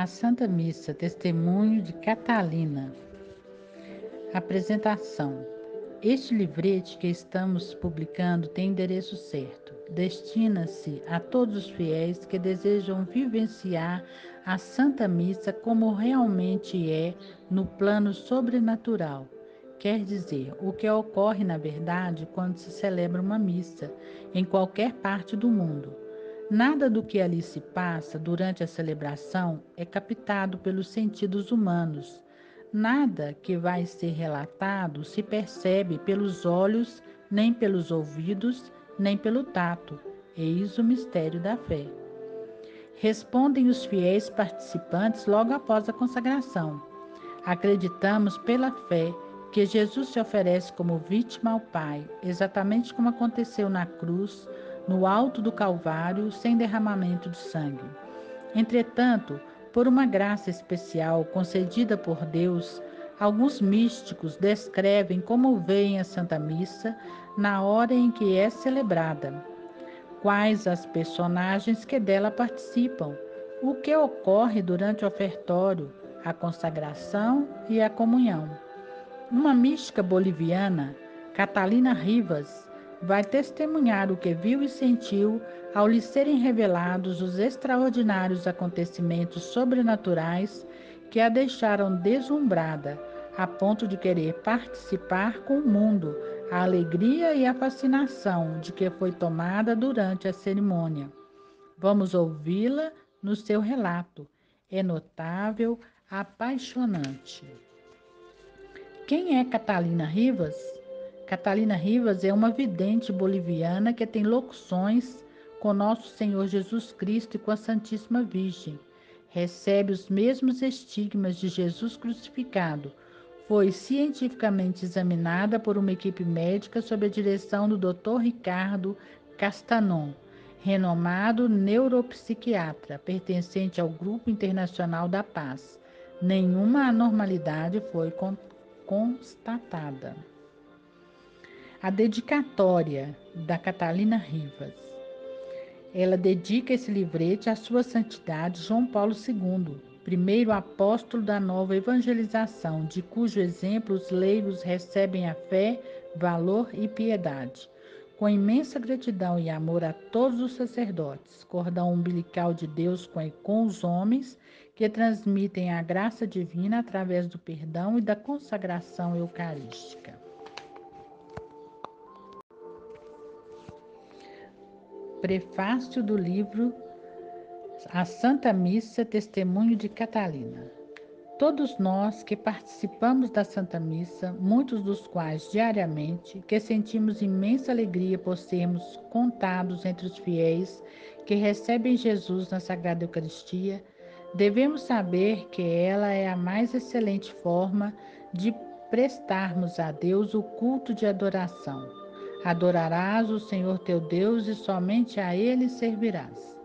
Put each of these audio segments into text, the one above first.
A Santa Missa, testemunho de Catalina. Apresentação. Este livrete que estamos publicando tem endereço certo. Destina-se a todos os fiéis que desejam vivenciar a Santa Missa como realmente é no plano sobrenatural. Quer dizer, o que ocorre na verdade quando se celebra uma missa, em qualquer parte do mundo. Nada do que ali se passa durante a celebração é captado pelos sentidos humanos. Nada que vai ser relatado se percebe pelos olhos, nem pelos ouvidos, nem pelo tato. Eis o mistério da fé. Respondem os fiéis participantes logo após a consagração. Acreditamos pela fé que Jesus se oferece como vítima ao Pai, exatamente como aconteceu na cruz, no alto do Calvário, sem derramamento de sangue. Entretanto, por uma graça especial concedida por Deus, alguns místicos descrevem como veem a Santa Missa na hora em que é celebrada, quais as personagens que dela participam, o que ocorre durante o ofertório, a consagração e a comunhão. Uma mística boliviana, Catalina Rivas, vai testemunhar o que viu e sentiu ao lhe serem revelados os extraordinários acontecimentos sobrenaturais que a deixaram deslumbrada, a ponto de querer participar com o mundo a alegria e a fascinação de que foi tomada durante a cerimônia. Vamos ouvi-la no seu relato. É notável, apaixonante. Quem é Catalina Rivas? Catalina Rivas é uma vidente boliviana que tem locuções com Nosso Senhor Jesus Cristo e com a Santíssima Virgem. Recebe os mesmos estigmas de Jesus crucificado. Foi cientificamente examinada por uma equipe médica sob a direção do Dr. Ricardo Castanon, renomado neuropsiquiatra, pertencente ao Grupo Internacional da Paz. Nenhuma anormalidade foi constatada. A dedicatória da Catalina Rivas. Ela dedica esse livrete à sua santidade João Paulo II, primeiro apóstolo da nova evangelização, de cujo exemplo os leigos recebem a fé, valor e piedade. Com imensa gratidão e amor a todos os sacerdotes, cordão umbilical de Deus com os homens, que transmitem a graça divina através do perdão e da consagração eucarística. Prefácio do livro A Santa Missa, Testemunho de Catalina. Todos nós que participamos da Santa Missa, muitos dos quais diariamente, que sentimos imensa alegria por sermos contados entre os fiéis que recebem Jesus na Sagrada Eucaristia, devemos saber que ela é a mais excelente forma de prestarmos a Deus o culto de adoração. Adorarás o Senhor teu Deus e somente a Ele servirás.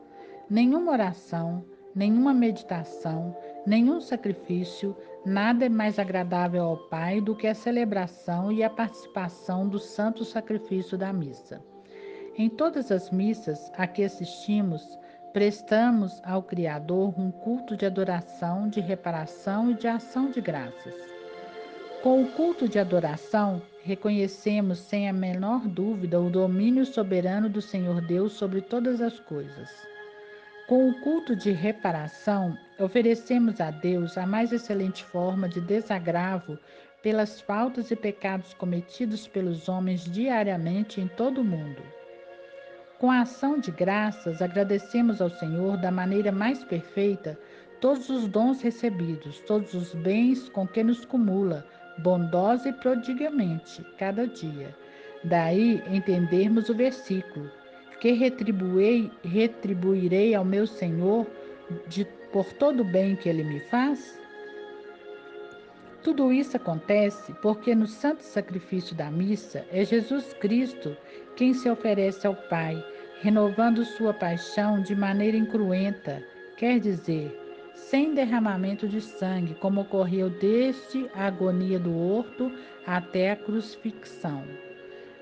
Nenhuma oração, nenhuma meditação, nenhum sacrifício, nada é mais agradável ao Pai do que a celebração e a participação do santo sacrifício da missa. Em todas as missas a que assistimos, prestamos ao Criador um culto de adoração, de reparação e de ação de graças. Com o culto de adoração, reconhecemos sem a menor dúvida o domínio soberano do Senhor Deus sobre todas as coisas. Com o culto de reparação, oferecemos a Deus a mais excelente forma de desagravo pelas faltas e pecados cometidos pelos homens diariamente em todo o mundo. Com a ação de graças, agradecemos ao Senhor da maneira mais perfeita todos os dons recebidos, todos os bens com que nos cumula, bondosa e prodigamente, cada dia. Daí entendermos o versículo, que retribuirei ao meu Senhor por todo o bem que Ele me faz? Tudo isso acontece porque no santo sacrifício da missa é Jesus Cristo quem se oferece ao Pai, renovando sua paixão de maneira incruenta, quer dizer, sem derramamento de sangue, como ocorreu desde a agonia do horto até a crucifixão.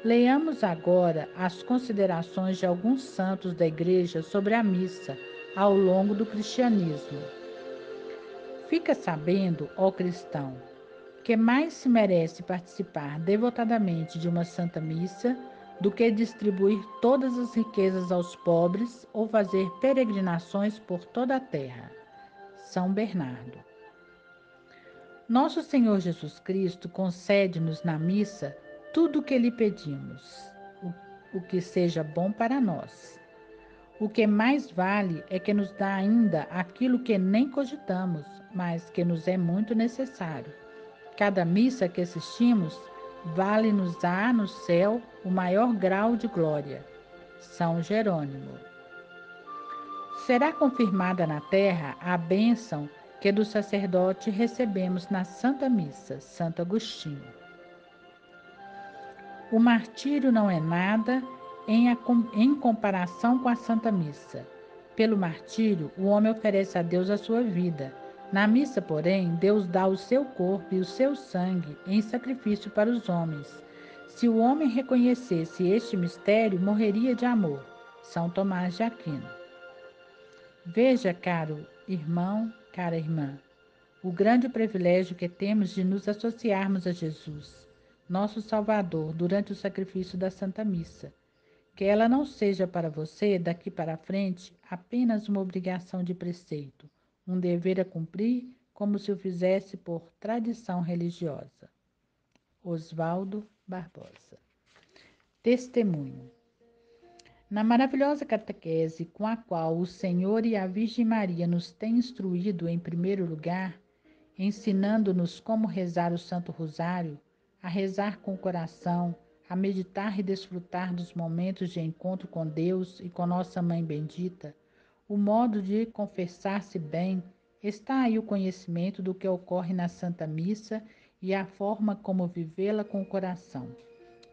Leiamos agora as considerações de alguns santos da Igreja sobre a missa ao longo do cristianismo. Fica sabendo, ó cristão, que mais se merece participar devotadamente de uma Santa Missa do que distribuir todas as riquezas aos pobres ou fazer peregrinações por toda a terra. São Bernardo. Nosso Senhor Jesus Cristo concede-nos na missa tudo o que lhe pedimos, o que seja bom para nós. O que mais vale é que nos dá ainda aquilo que nem cogitamos, mas que nos é muito necessário. Cada missa que assistimos vale-nos-á no céu o maior grau de glória. São Jerônimo. Será confirmada na terra a bênção que do sacerdote recebemos na Santa Missa, Santo Agostinho. O martírio não é nada em comparação com a Santa Missa. Pelo martírio, o homem oferece a Deus a sua vida. Na missa, porém, Deus dá o seu corpo e o seu sangue em sacrifício para os homens. Se o homem reconhecesse este mistério, morreria de amor. São Tomás de Aquino. Veja, caro irmão, cara irmã, o grande privilégio que temos de nos associarmos a Jesus, nosso Salvador, durante o sacrifício da Santa Missa. Que ela não seja para você, daqui para frente, apenas uma obrigação de preceito, um dever a cumprir, como se o fizesse por tradição religiosa. Oswaldo Barbosa. Testemunho. Na maravilhosa catequese com a qual o Senhor e a Virgem Maria nos têm instruído em primeiro lugar, ensinando-nos como rezar o Santo Rosário, a rezar com o coração, a meditar e desfrutar dos momentos de encontro com Deus e com nossa Mãe Bendita, o modo de confessar-se bem, está aí o conhecimento do que ocorre na Santa Missa e a forma como vivê-la com o coração.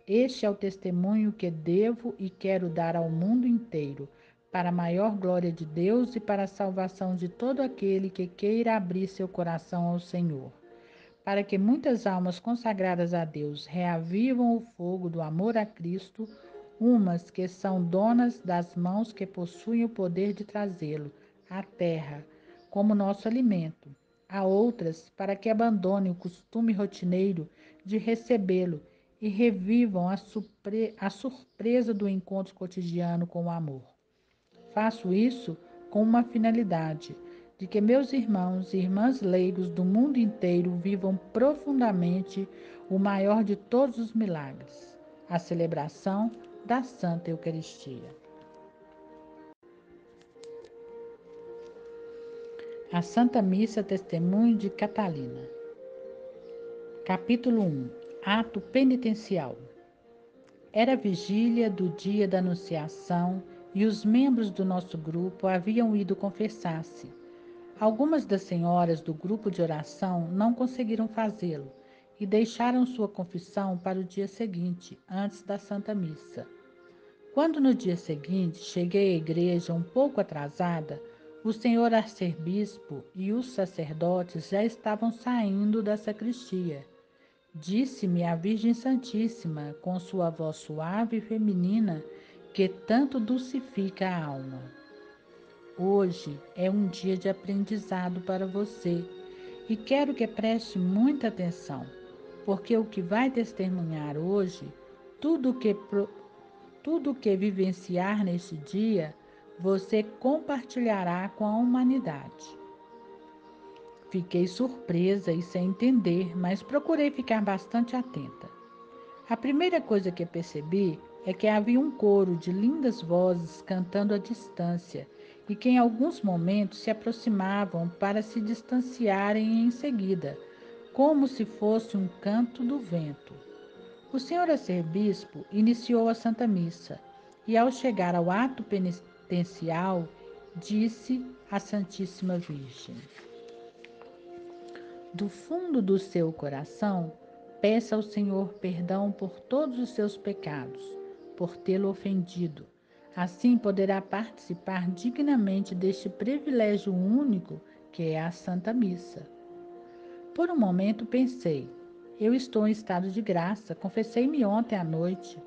Este é o testemunho que devo e quero dar ao mundo inteiro, para a maior glória de Deus e para a salvação de todo aquele que queira abrir seu coração ao Senhor, para que muitas almas consagradas a Deus reavivam o fogo do amor a Cristo, umas que são donas das mãos que possuem o poder de trazê-lo à terra como nosso alimento, a outras para que abandonem o costume rotineiro de recebê-lo e revivam a surpresa do encontro cotidiano com o amor. Faço isso com uma finalidade, de que meus irmãos e irmãs leigos do mundo inteiro vivam profundamente o maior de todos os milagres, a celebração da Santa Eucaristia. A Santa Missa Testemunho de Catalina. Capítulo 1. Ato penitencial. Era a vigília do dia da Anunciação e os membros do nosso grupo haviam ido confessar-se. Algumas das senhoras do grupo de oração não conseguiram fazê-lo e deixaram sua confissão para o dia seguinte, antes da Santa Missa. Quando no dia seguinte cheguei à igreja um pouco atrasada, o senhor arcebispo e os sacerdotes já estavam saindo da sacristia. Disse-me a Virgem Santíssima, com sua voz suave e feminina, que tanto dulcifica a alma. Hoje é um dia de aprendizado para você e quero que preste muita atenção, porque o que vai testemunhar hoje, tudo o que vivenciar neste dia, você compartilhará com a humanidade. Fiquei surpresa e sem entender, mas procurei ficar bastante atenta. A primeira coisa que percebi é que havia um coro de lindas vozes cantando à distância e que em alguns momentos se aproximavam para se distanciarem em seguida, como se fosse um canto do vento. O senhor arcebispo iniciou a Santa Missa e, ao chegar ao ato penitencial, disse à Santíssima Virgem: do fundo do seu coração, peça ao Senhor perdão por todos os seus pecados, por tê-lo ofendido. Assim poderá participar dignamente deste privilégio único que é a Santa Missa. Por um momento pensei, eu estou em estado de graça, confessei-me ontem à noite.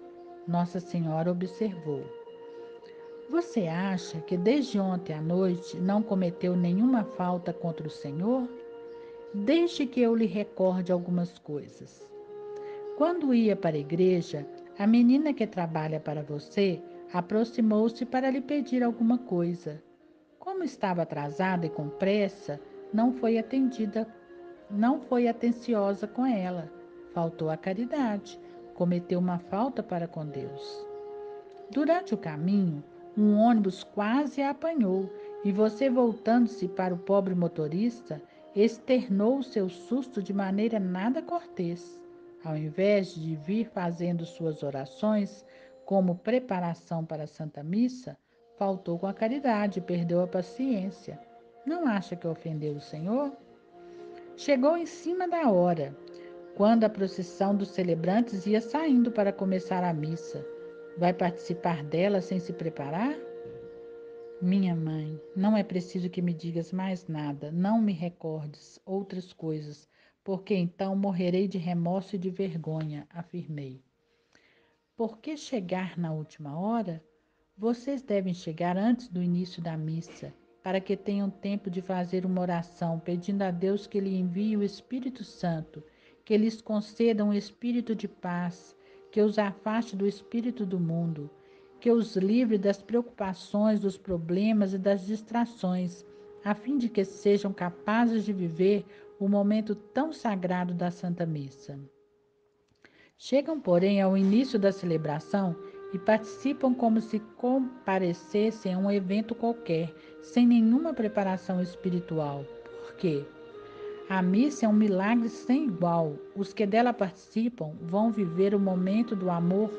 Nossa Senhora observou. Você acha que desde ontem à noite não cometeu nenhuma falta contra o Senhor? Deixe que eu lhe recorde algumas coisas. Quando ia para a igreja, a menina que trabalha para você aproximou-se para lhe pedir alguma coisa. Como estava atrasada e com pressa, não foi atenciosa com ela. Faltou a caridade, cometeu uma falta para com Deus. Durante o caminho, um ônibus quase a apanhou e você, voltando-se para o pobre motorista, externou o seu susto de maneira nada cortês. Ao invés de vir fazendo suas orações como preparação para a Santa Missa, faltou com a caridade e perdeu a paciência. Não acha que ofendeu o Senhor? Chegou em cima da hora, quando a procissão dos celebrantes ia saindo para começar a missa. Vai participar dela sem se preparar? Minha mãe, não é preciso que me digas mais nada, não me recordes outras coisas, porque então morrerei de remorso e de vergonha, afirmei. Por que chegar na última hora? Vocês devem chegar antes do início da missa, para que tenham tempo de fazer uma oração pedindo a Deus que lhe envie o Espírito Santo, que lhes conceda um espírito de paz, que os afaste do espírito do mundo, que os livre das preocupações, dos problemas e das distrações, a fim de que sejam capazes de viver o momento tão sagrado da Santa Missa. Chegam, porém, ao início da celebração e participam como se comparecessem a um evento qualquer, sem nenhuma preparação espiritual. Por quê? A missa é um milagre sem igual. Os que dela participam vão viver o momento do amor,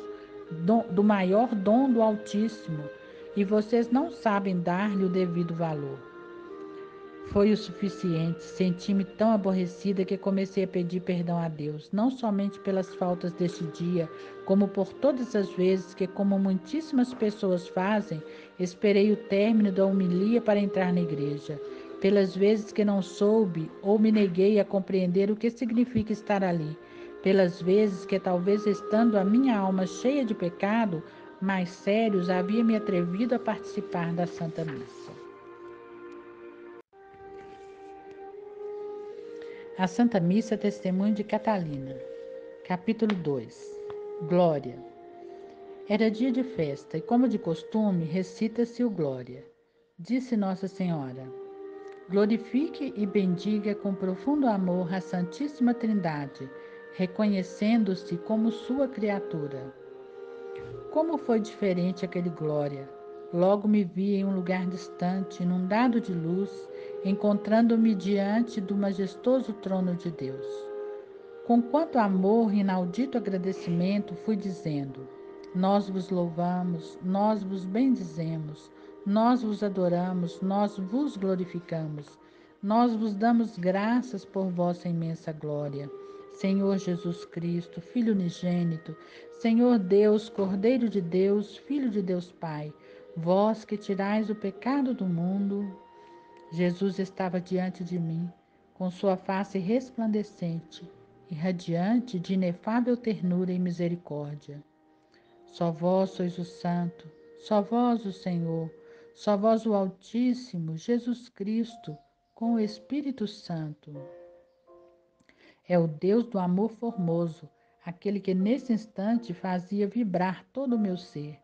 do maior dom do Altíssimo, e vocês não sabem dar-lhe o devido valor. Foi o suficiente. Senti-me tão aborrecida que comecei a pedir perdão a Deus, não somente pelas faltas deste dia, como por todas as vezes que, como muitíssimas pessoas fazem, esperei o término da homilia para entrar na igreja, pelas vezes que não soube ou me neguei a compreender o que significa estar ali, pelas vezes que, talvez estando a minha alma cheia de pecado mais sérios, havia me atrevido a participar da Santa Missa. A Santa Missa, testemunho de Catalina. Capítulo 2. Glória. Era dia de festa e, como de costume, recita-se o Glória. Disse Nossa Senhora: glorifique e bendiga com profundo amor a Santíssima Trindade, reconhecendo-se como sua criatura. Como foi diferente aquele Glória! Logo me vi em um lugar distante, inundado de luz, encontrando-me diante do majestoso trono de Deus. Com quanto amor e inaudito agradecimento fui dizendo: nós vos louvamos, nós vos bendizemos, nós vos adoramos, nós vos glorificamos, nós vos damos graças por vossa imensa glória. Senhor Jesus Cristo, Filho unigênito, Senhor Deus, Cordeiro de Deus, Filho de Deus Pai, vós que tirais o pecado do mundo. Jesus estava diante de mim, com sua face resplandecente, irradiante de inefável ternura e misericórdia. Só vós sois o Santo, só vós o Senhor, só vós o Altíssimo, Jesus Cristo, com o Espírito Santo. É o Deus do amor formoso, aquele que nesse instante fazia vibrar todo o meu ser.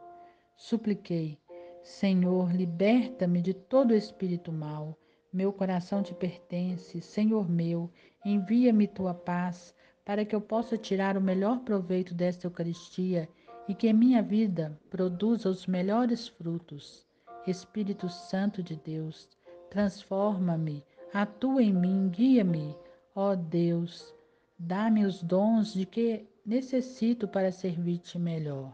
Supliquei: Senhor, liberta-me de todo espírito mau. Meu coração te pertence, Senhor meu, envia-me tua paz, para que eu possa tirar o melhor proveito desta Eucaristia e que minha vida produza os melhores frutos. Espírito Santo de Deus, transforma-me, atua em mim, guia-me. Ó Deus, dá-me os dons de que necessito para servir-te melhor.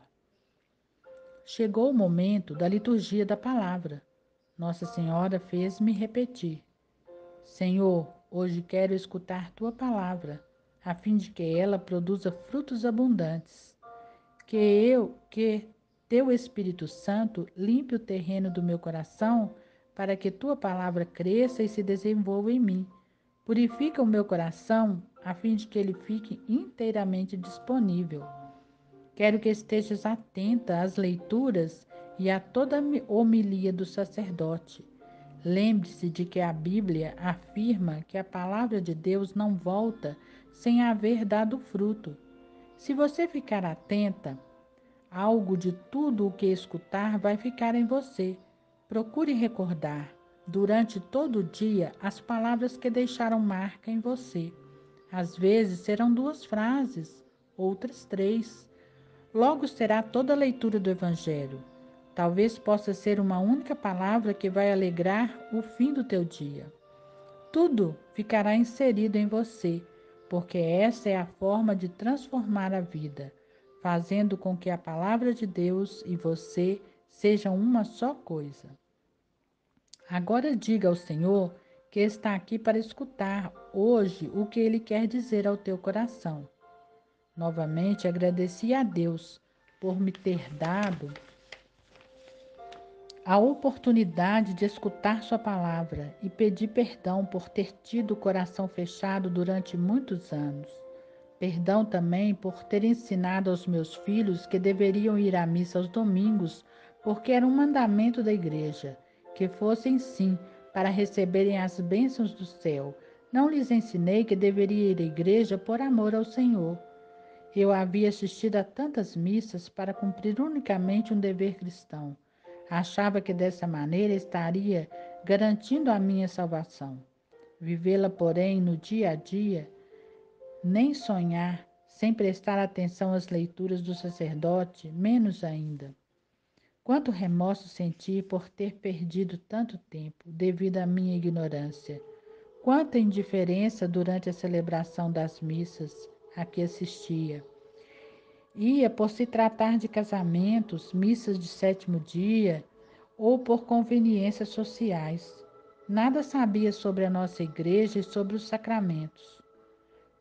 Chegou o momento da liturgia da palavra. Nossa Senhora fez-me repetir: Senhor, hoje quero escutar tua palavra, a fim de que ela produza frutos abundantes. Que teu Espírito Santo limpe o terreno do meu coração, para que tua palavra cresça e se desenvolva em mim. Purifica o meu coração, a fim de que ele fique inteiramente disponível. Quero que estejas atenta às leituras e a toda homilia do sacerdote. Lembre-se de que a Bíblia afirma que a palavra de Deus não volta sem haver dado fruto. Se você ficar atenta, algo de tudo o que escutar vai ficar em você. Procure recordar, durante todo o dia, as palavras que deixaram marca em você. Às vezes serão 2 frases, outras 3. Logo será toda a leitura do Evangelho. Talvez possa ser uma única palavra que vai alegrar o fim do teu dia. Tudo ficará inserido em você, porque essa é a forma de transformar a vida, fazendo com que a palavra de Deus e você sejam uma só coisa. Agora diga ao Senhor que está aqui para escutar hoje o que Ele quer dizer ao teu coração. Novamente agradeci a Deus por me ter dado a oportunidade de escutar sua palavra e pedir perdão por ter tido o coração fechado durante muitos anos. Perdão também por ter ensinado aos meus filhos que deveriam ir à missa aos domingos, porque era um mandamento da igreja, que fossem sim para receberem as bênçãos do céu. Não lhes ensinei que deveria ir à igreja por amor ao Senhor. Eu havia assistido a tantas missas para cumprir unicamente um dever cristão. Achava que dessa maneira estaria garantindo a minha salvação. Vivê-la, porém, no dia a dia, nem sonhar, sem prestar atenção às leituras do sacerdote, menos ainda. Quanto remorso senti por ter perdido tanto tempo devido à minha ignorância. Quanta indiferença durante a celebração das missas a que assistia. Ia por se tratar de casamentos, missas de 7º dia ou por conveniências sociais. Nada sabia sobre a nossa igreja e sobre os sacramentos.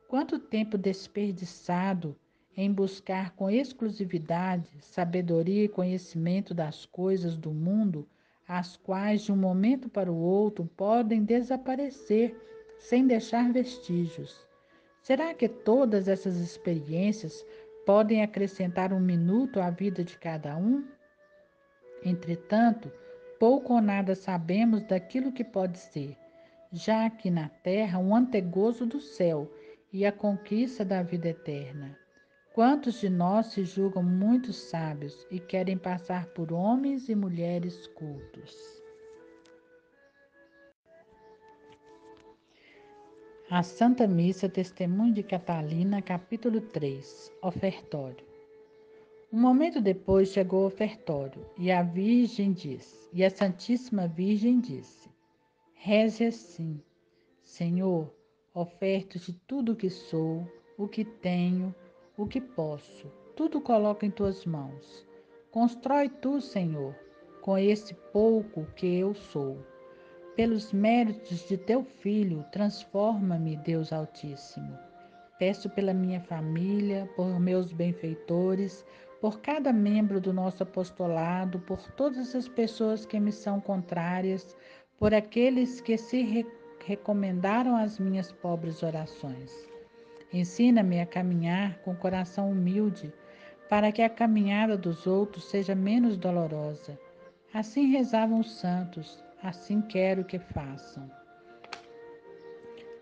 Quanto tempo desperdiçado em buscar com exclusividade sabedoria e conhecimento das coisas do mundo, as quais de um momento para o outro podem desaparecer sem deixar vestígios. Será que todas essas experiências podem acrescentar um minuto à vida de cada um? Entretanto, pouco ou nada sabemos daquilo que pode ser, já aqui na terra um antegozo do céu e a conquista da vida eterna. Quantos de nós se julgam muito sábios e querem passar por homens e mulheres cultos? A Santa Missa, Testemunho de Catalina, capítulo 3, Ofertório. Um momento depois chegou o ofertório e a Santíssima Virgem disse: Reze assim: Senhor, oferto-te tudo o que sou, o que tenho, o que posso, tudo coloco em tuas mãos. Constrói tu, Senhor, com esse pouco que eu sou. Pelos méritos de teu Filho, transforma-me, Deus Altíssimo. Peço pela minha família, por meus benfeitores, por cada membro do nosso apostolado, por todas as pessoas que me são contrárias, por aqueles que se recomendaram às minhas pobres orações. Ensina-me a caminhar com coração humilde, para que a caminhada dos outros seja menos dolorosa. Assim rezavam os santos, assim quero que façam.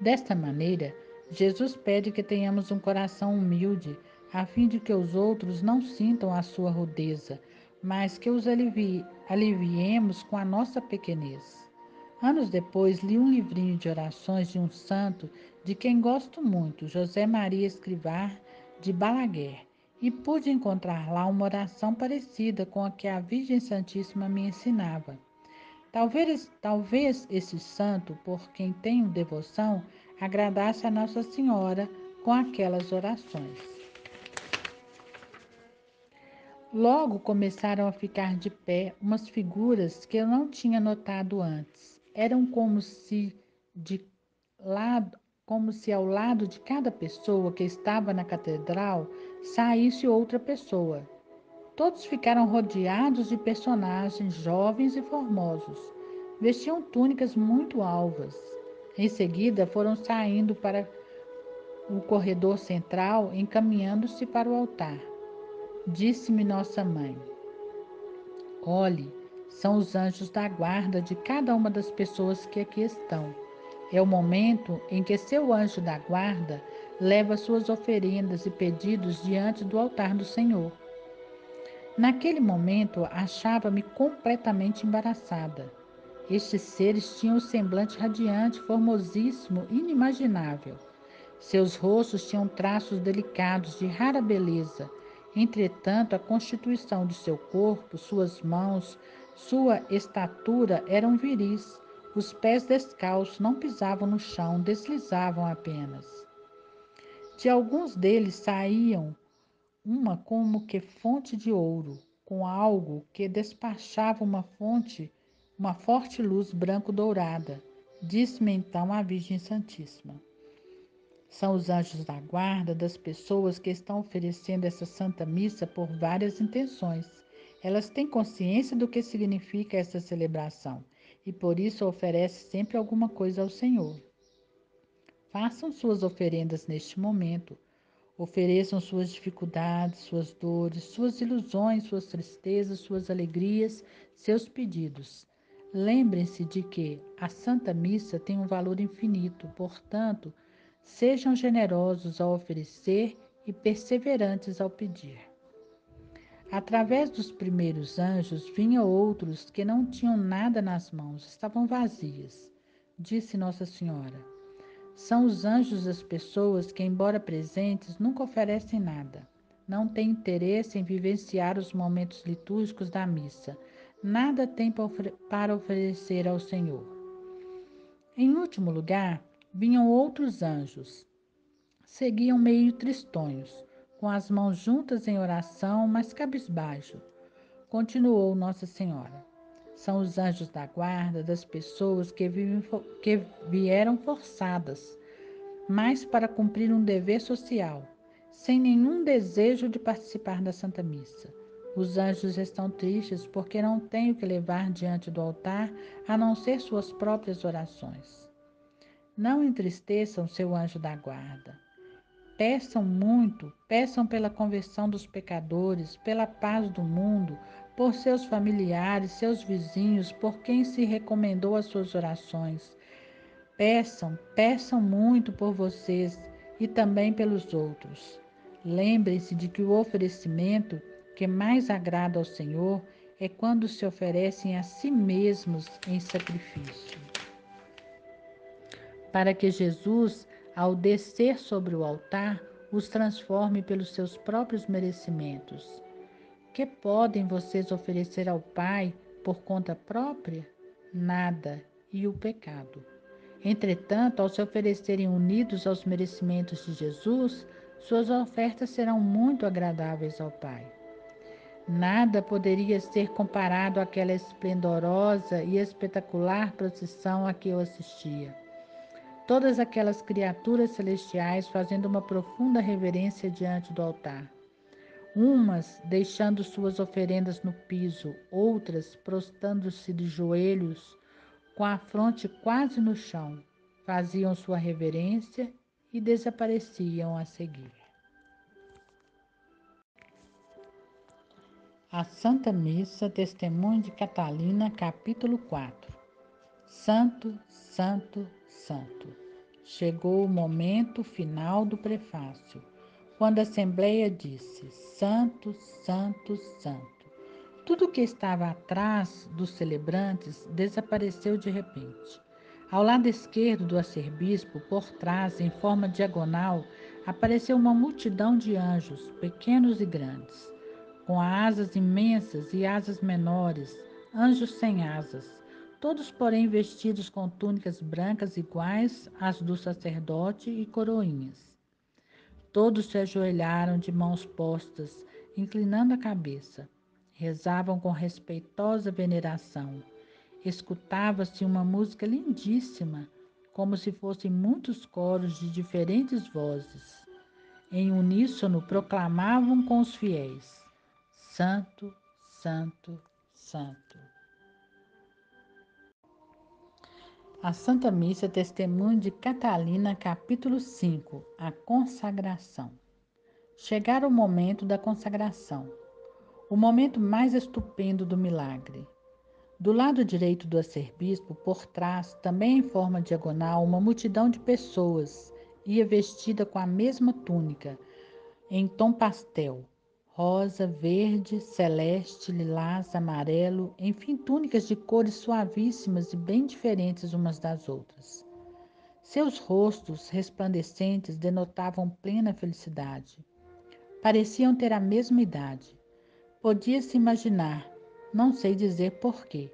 Desta maneira, Jesus pede que tenhamos um coração humilde, a fim de que os outros não sintam a sua rudeza, mas que os aliviemos com a nossa pequenez. Anos depois, li um livrinho de orações de um santo de quem gosto muito, José Maria Escrivá de Balaguer, e pude encontrar lá uma oração parecida com a que a Virgem Santíssima me ensinava. Talvez esse santo, por quem tenho devoção, agradasse a Nossa Senhora com aquelas orações. Logo começaram a ficar de pé umas figuras que eu não tinha notado antes. Eram como se ao lado de cada pessoa que estava na catedral saísse outra pessoa. Todos ficaram rodeados de personagens jovens e formosos. Vestiam túnicas muito alvas. Em seguida, foram saindo para o corredor central, encaminhando-se para o altar. Disse-me nossa mãe: Olhe, São os anjos da guarda de cada uma das pessoas que aqui estão. É o momento em que seu anjo da guarda leva suas oferendas e pedidos diante do altar do Senhor. Naquele momento, achava-me completamente embaraçada. Estes seres tinham o semblante radiante, formosíssimo, inimaginável. Seus rostos tinham traços delicados de rara beleza. Entretanto, a constituição de seu corpo, suas mãos, sua estatura eram viris. Os pés descalços não pisavam no chão, deslizavam apenas. De alguns deles saíam uma como que fonte de ouro, com algo que despachava uma forte luz branco-dourada. Disse-me então a Virgem Santíssima: são os anjos da guarda das pessoas que estão oferecendo essa Santa Missa por várias intenções. Elas têm consciência do que significa essa celebração e por isso oferecem sempre alguma coisa ao Senhor. Façam suas oferendas neste momento. Ofereçam suas dificuldades, suas dores, suas ilusões, suas tristezas, suas alegrias, seus pedidos. Lembrem-se de que a Santa Missa tem um valor infinito, portanto, sejam generosos ao oferecer e perseverantes ao pedir. Através dos primeiros anjos vinham outros que não tinham nada nas mãos, estavam vazias. Disse Nossa Senhora: são os anjos as pessoas que, embora presentes, nunca oferecem nada. Não têm interesse em vivenciar os momentos litúrgicos da missa. Nada têm para oferecer ao Senhor. Em último lugar, vinham outros anjos. Seguiam meio tristonhos, com as mãos juntas em oração, mas cabisbaixo. Continuou Nossa Senhora: são os anjos da guarda das pessoas que vieram forçadas, mas para cumprir um dever social, sem nenhum desejo de participar da Santa Missa. Os anjos estão tristes porque não têm o que levar diante do altar a não ser suas próprias orações. Não entristeçam seu anjo da guarda. Peçam muito, peçam pela conversão dos pecadores, pela paz do mundo, por seus familiares, seus vizinhos, por quem se recomendou às suas orações. Peçam, peçam muito por vocês e também pelos outros. Lembrem-se de que o oferecimento que mais agrada ao Senhor é quando se oferecem a si mesmos em sacrifício, para que Jesus, ao descer sobre o altar, os transforme pelos seus próprios merecimentos. Que podem vocês oferecer ao Pai por conta própria? Nada, e o pecado. Entretanto, ao se oferecerem unidos aos merecimentos de Jesus, suas ofertas serão muito agradáveis ao Pai. Nada poderia ser comparado àquela esplendorosa e espetacular procissão a que eu assistia. Todas aquelas criaturas celestiais fazendo uma profunda reverência diante do altar. Umas deixando suas oferendas no piso, outras prostrando-se de joelhos, com a fronte quase no chão, faziam sua reverência e desapareciam a seguir. A Santa Missa, Testemunho de Catalina, capítulo 4. Santo, Santo, Santo. Chegou o momento final do prefácio, quando a Assembleia disse: Santo, Santo, Santo. Tudo que estava atrás dos celebrantes desapareceu de repente. Ao lado esquerdo do arcebispo, por trás, em forma diagonal, apareceu uma multidão de anjos, pequenos e grandes, com asas imensas e asas menores, anjos sem asas, todos, porém, vestidos com túnicas brancas iguais às do sacerdote e coroinhas. Todos se ajoelharam de mãos postas, inclinando a cabeça. Rezavam com respeitosa veneração. Escutava-se uma música lindíssima, como se fossem muitos coros de diferentes vozes. Em uníssono proclamavam com os fiéis: Santo, Santo, Santo. A Santa Missa, Testemunho de Catalina, capítulo 5. A consagração. Chegara o momento da consagração, o momento mais estupendo do milagre. Do lado direito do arcebispo, por trás, também em forma diagonal, uma multidão de pessoas ia vestida com a mesma túnica, em tom pastel, rosa, verde, celeste, lilás, amarelo, enfim, túnicas de cores suavíssimas e bem diferentes umas das outras. Seus rostos resplandecentes denotavam plena felicidade. Pareciam ter a mesma idade. Podia-se imaginar, não sei dizer porquê,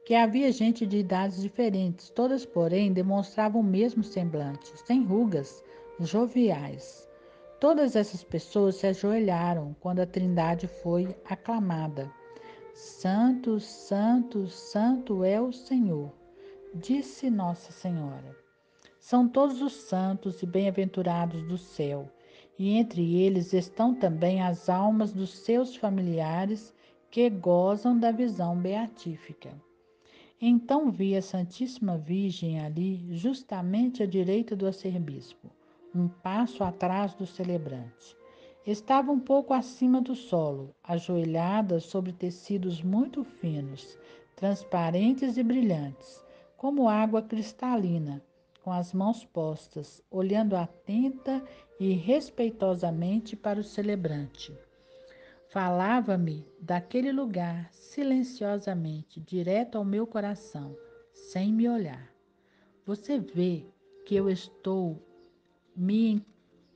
que havia gente de idades diferentes, todas, porém, demonstravam o mesmo semblante, sem rugas, joviais. Todas essas pessoas se ajoelharam quando a Trindade foi aclamada. Santo, Santo, Santo é o Senhor, disse Nossa Senhora. São todos os santos e bem-aventurados do céu, e entre eles estão também as almas dos seus familiares que gozam da visão beatífica. Então vi a Santíssima Virgem ali, justamente à direita do arcebispo, um passo atrás do celebrante. Estava um pouco acima do solo, ajoelhada sobre tecidos muito finos, transparentes e brilhantes, como água cristalina, com as mãos postas, olhando atenta e respeitosamente para o celebrante. Falava-me daquele lugar silenciosamente, direto ao meu coração, sem me olhar. Você vê que eu estou me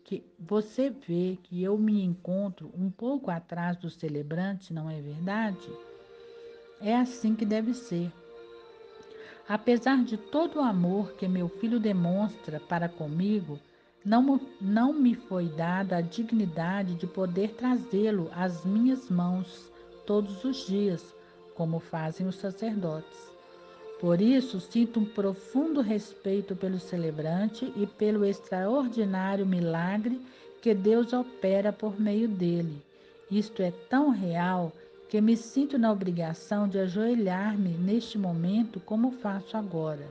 que você vê que eu me encontro um pouco atrás do celebrante, não é verdade? É assim que deve ser. Apesar de todo o amor que meu filho demonstra para comigo, não me foi dada a dignidade de poder trazê-lo às minhas mãos todos os dias, como fazem os sacerdotes. Por isso, sinto um profundo respeito pelo celebrante e pelo extraordinário milagre que Deus opera por meio dele. Isto é tão real que me sinto na obrigação de ajoelhar-me neste momento como faço agora.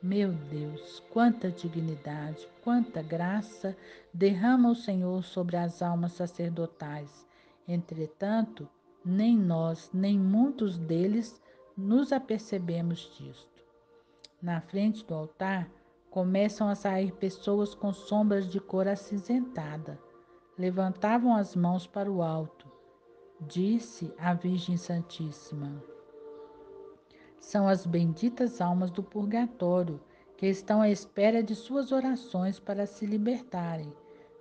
Meu Deus, quanta dignidade, quanta graça derrama o Senhor sobre as almas sacerdotais. Entretanto, nem nós, nem muitos deles nos apercebemos disto. Na frente do altar, começam a sair pessoas com sombras de cor acinzentada. Levantavam as mãos para o alto. Disse a Virgem Santíssima: são as benditas almas do purgatório, que estão à espera de suas orações para se libertarem.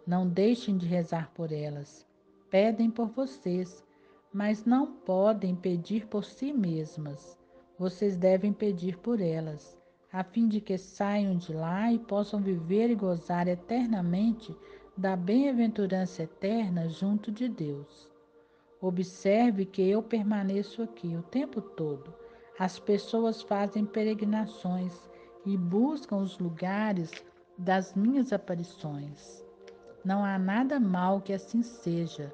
Não deixem de rezar por elas. Pedem por vocês, mas não podem pedir por si mesmas. Vocês devem pedir por elas, a fim de que saiam de lá e possam viver e gozar eternamente da bem-aventurança eterna junto de Deus. Observe que eu permaneço aqui o tempo todo. As pessoas fazem peregrinações e buscam os lugares das minhas aparições. Não há nada mal que assim seja,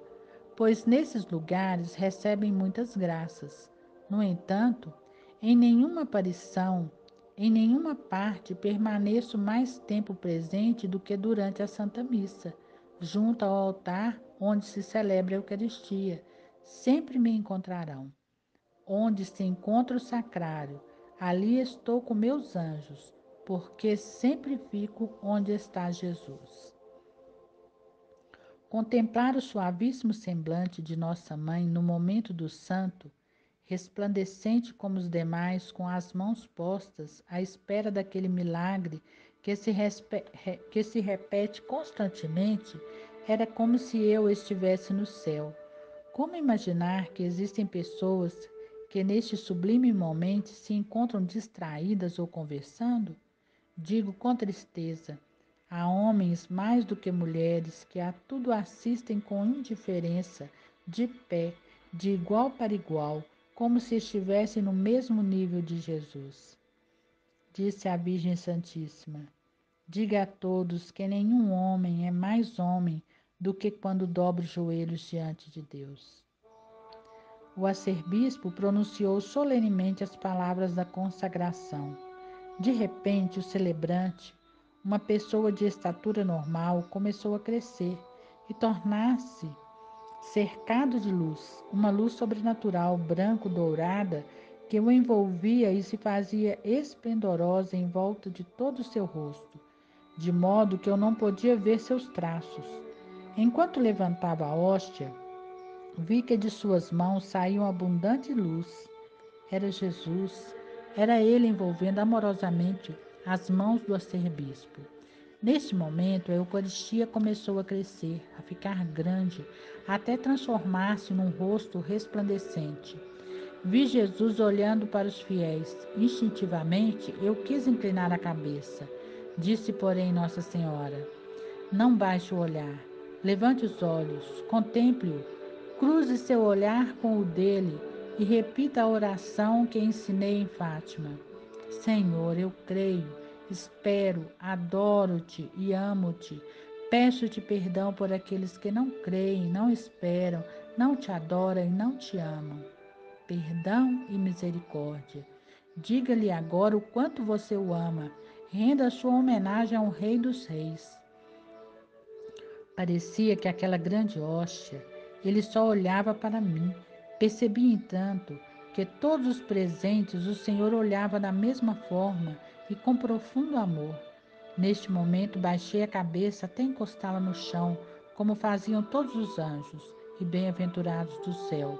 pois nesses lugares recebem muitas graças. No entanto, em nenhuma aparição, em nenhuma parte permaneço mais tempo presente do que durante a Santa Missa, junto ao altar onde se celebra a Eucaristia. Sempre me encontrarão. Onde se encontra o sacrário, ali estou com meus anjos, porque sempre fico onde está Jesus. Contemplar o suavíssimo semblante de Nossa Mãe no momento do santo, resplandecente como os demais, com as mãos postas, à espera daquele milagre que se repete constantemente, era como se eu estivesse no céu. Como imaginar que existem pessoas que neste sublime momento se encontram distraídas ou conversando? Digo com tristeza, há homens mais do que mulheres que a tudo assistem com indiferença, de pé, de igual para igual, como se estivessem no mesmo nível de Jesus. Disse a Virgem Santíssima: diga a todos que nenhum homem é mais homem do que quando dobra os joelhos diante de Deus. O arcebispo pronunciou solenemente as palavras da consagração. De repente, o celebrante, uma pessoa de estatura normal, começou a crescer e tornar-se cercado de luz, uma luz sobrenatural, branco-dourada, que o envolvia e se fazia esplendorosa em volta de todo o seu rosto, de modo que eu não podia ver seus traços. Enquanto levantava a hóstia, vi que de suas mãos saía uma abundante luz. Era Jesus, era ele envolvendo amorosamente as mãos do arcebispo. Neste momento, a Eucaristia começou a crescer, a ficar grande, até transformar-se num rosto resplandecente. Vi Jesus olhando para os fiéis. Instintivamente, eu quis inclinar a cabeça. Disse, porém, Nossa Senhora: não baixe o olhar. Levante os olhos, contemple-o, cruze seu olhar com o dele e repita a oração que ensinei em Fátima. Senhor, eu creio, espero, adoro-te e amo-te. Peço-te perdão por aqueles que não creem, não esperam, não te adoram e não te amam. Perdão e misericórdia. Diga-lhe agora o quanto você o ama. Renda a sua homenagem ao Rei dos Reis. Parecia que aquela grande hóstia, ele só olhava para mim. Percebi, entanto, que todos os presentes o Senhor olhava da mesma forma e com profundo amor. Neste momento, baixei a cabeça até encostá-la no chão, como faziam todos os anjos e bem-aventurados do céu.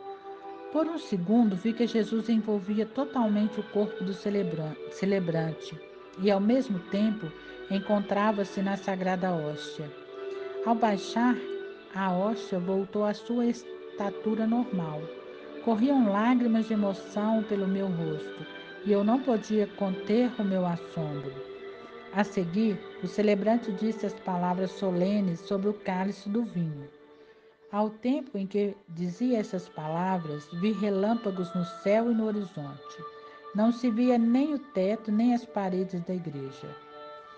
Por um segundo, vi que Jesus envolvia totalmente o corpo do celebrante e, ao mesmo tempo, encontrava-se na sagrada hóstia. Ao baixar, a hóstia voltou à sua estatura normal. Corriam lágrimas de emoção pelo meu rosto e eu não podia conter o meu assombro. A seguir, o celebrante disse as palavras solenes sobre o cálice do vinho. Ao tempo em que dizia essas palavras, vi relâmpagos no céu e no horizonte. Não se via nem o teto, nem as paredes da igreja.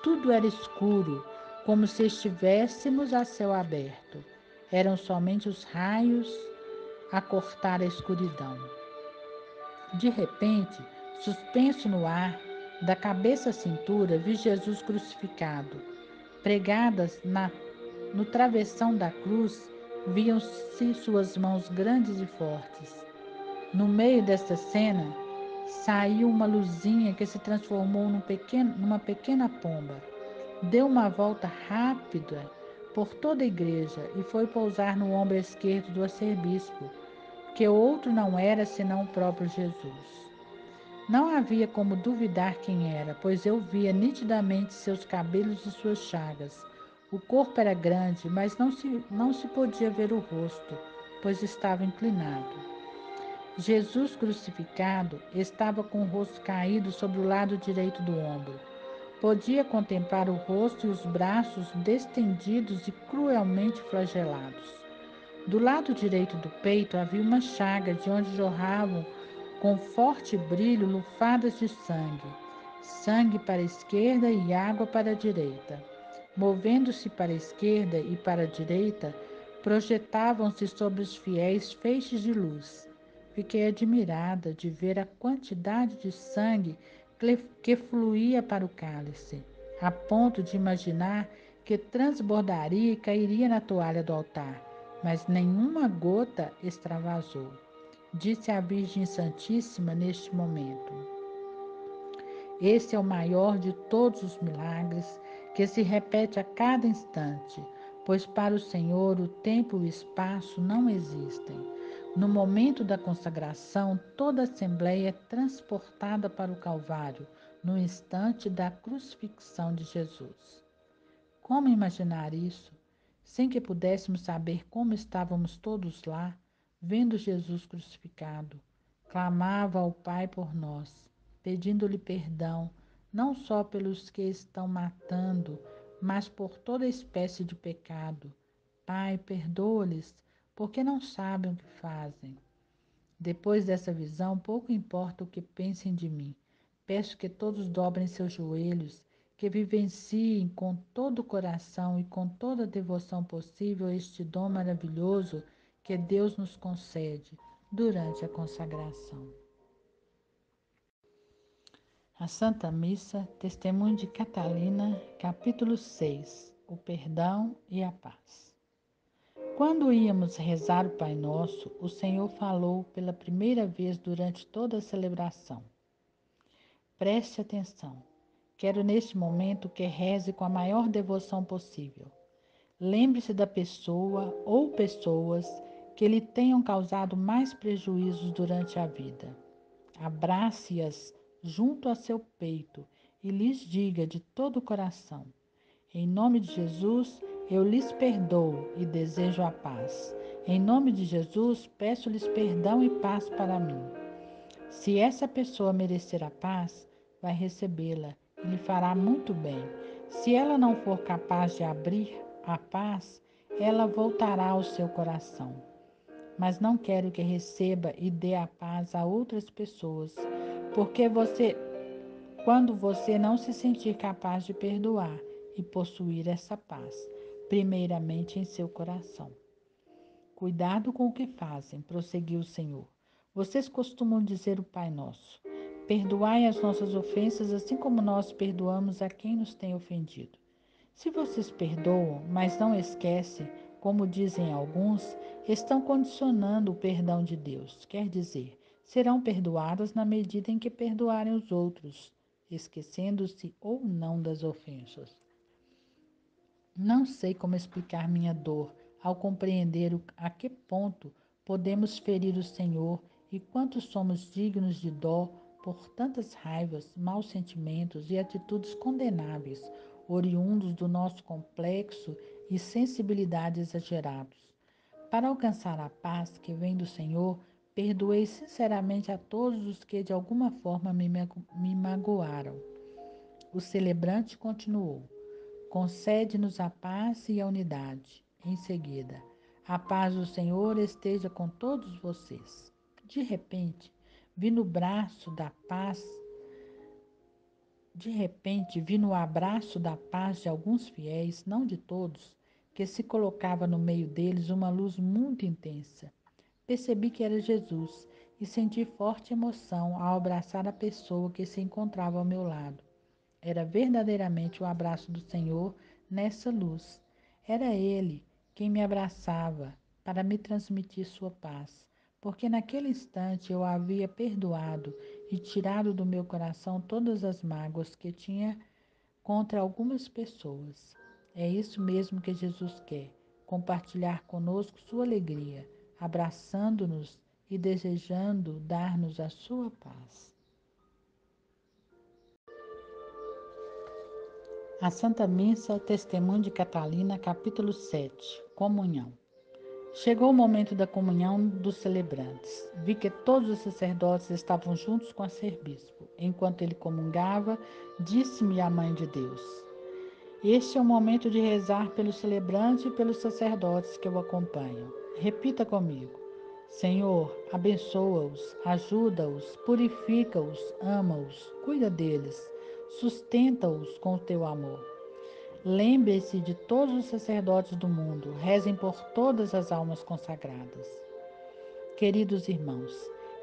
Tudo era escuro, como se estivéssemos a céu aberto. Eram somente os raios a cortar a escuridão. De repente, suspenso no ar, da cabeça à cintura, vi Jesus crucificado. Pregadas no travessão da cruz, viam-se suas mãos grandes e fortes. No meio desta cena, saiu uma luzinha que se transformou numa pequena pomba. Deu uma volta rápida por toda a igreja e foi pousar no ombro esquerdo do arcebispo, que outro não era senão o próprio Jesus. Não havia como duvidar quem era, pois eu via nitidamente seus cabelos e suas chagas. O corpo era grande, mas não se podia ver o rosto, pois estava inclinado. Jesus crucificado estava com o rosto caído sobre o lado direito do ombro. Podia contemplar o rosto e os braços destendidos e cruelmente flagelados. Do lado direito do peito havia uma chaga de onde jorravam com forte brilho lufadas de sangue. Sangue para a esquerda e água para a direita. Movendo-se para a esquerda e para a direita, projetavam-se sobre os fiéis feixes de luz. Fiquei admirada de ver a quantidade de sangue que fluía para o cálice, a ponto de imaginar que transbordaria e cairia na toalha do altar, mas nenhuma gota extravasou. Disse a Virgem Santíssima neste momento: esse é o maior de todos os milagres que se repete a cada instante, pois para o Senhor o tempo e o espaço não existem. No momento da consagração, toda a Assembleia é transportada para o Calvário, no instante da crucifixão de Jesus. Como imaginar isso, sem que pudéssemos saber como estávamos todos lá, vendo Jesus crucificado? Clamava ao Pai por nós, pedindo-lhe perdão, não só pelos que estão matando, mas por toda espécie de pecado. Pai, perdoa-lhes, porque não sabem o que fazem. Depois dessa visão, pouco importa o que pensem de mim. Peço que todos dobrem seus joelhos, que vivenciem com todo o coração e com toda a devoção possível este dom maravilhoso que Deus nos concede durante a consagração. A Santa Missa, Testemunho de Catalina, capítulo 6, o perdão e a paz. Quando íamos rezar o Pai Nosso, o Senhor falou pela primeira vez durante toda a celebração. Preste atenção. Quero neste momento que reze com a maior devoção possível. Lembre-se da pessoa ou pessoas que lhe tenham causado mais prejuízos durante a vida. Abrace-as junto a seu peito e lhes diga de todo o coração: em nome de Jesus, eu lhes perdoo e desejo a paz. Em nome de Jesus, peço-lhes perdão e paz para mim. Se essa pessoa merecer a paz, vai recebê-la e lhe fará muito bem. Se ela não for capaz de abrir a paz, ela voltará ao seu coração. Mas não quero que receba e dê a paz a outras pessoas, porque quando você não se sentir capaz de perdoar e possuir essa paz, primeiramente em seu coração. Cuidado com o que fazem, prosseguiu o Senhor. Vocês costumam dizer o Pai Nosso: perdoai as nossas ofensas, assim como nós perdoamos a quem nos tem ofendido. Se vocês perdoam, mas não esquecem, como dizem alguns, estão condicionando o perdão de Deus. Quer dizer, serão perdoadas na medida em que perdoarem os outros, esquecendo-se ou não das ofensas. Não sei como explicar minha dor ao compreender a que ponto podemos ferir o Senhor e quanto somos dignos de dó por tantas raivas, maus sentimentos e atitudes condenáveis, oriundos do nosso complexo e sensibilidade exagerados. Para alcançar a paz que vem do Senhor, perdoei sinceramente a todos os que de alguma forma me magoaram. O celebrante continuou: concede-nos a paz e a unidade. Em seguida, a paz do Senhor esteja com todos vocês. De repente, vi no braço da paz, vi no abraço da paz de alguns fiéis, não de todos, que se colocava no meio deles uma luz muito intensa. Percebi que era Jesus e senti forte emoção ao abraçar a pessoa que se encontrava ao meu lado. Era verdadeiramente o abraço do Senhor nessa luz. Era Ele quem me abraçava para me transmitir sua paz, porque naquele instante eu havia perdoado e tirado do meu coração todas as mágoas que tinha contra algumas pessoas. É isso mesmo que Jesus quer: compartilhar conosco sua alegria, abraçando-nos e desejando dar-nos a sua paz. A Santa Missa, Testemunho de Catalina, capítulo 7, Comunhão. Chegou o momento da comunhão dos celebrantes. Vi que todos os sacerdotes estavam juntos com arcebispo. Enquanto ele comungava, disse-me a Mãe de Deus: este é o momento de rezar pelo celebrante e pelos sacerdotes que o acompanham. Repita comigo: Senhor, abençoa-os, ajuda-os, purifica-os, ama-os, cuida deles, sustenta-os com o teu amor. Lembre-se de todos os sacerdotes do mundo, rezem por todas as almas consagradas. Queridos irmãos,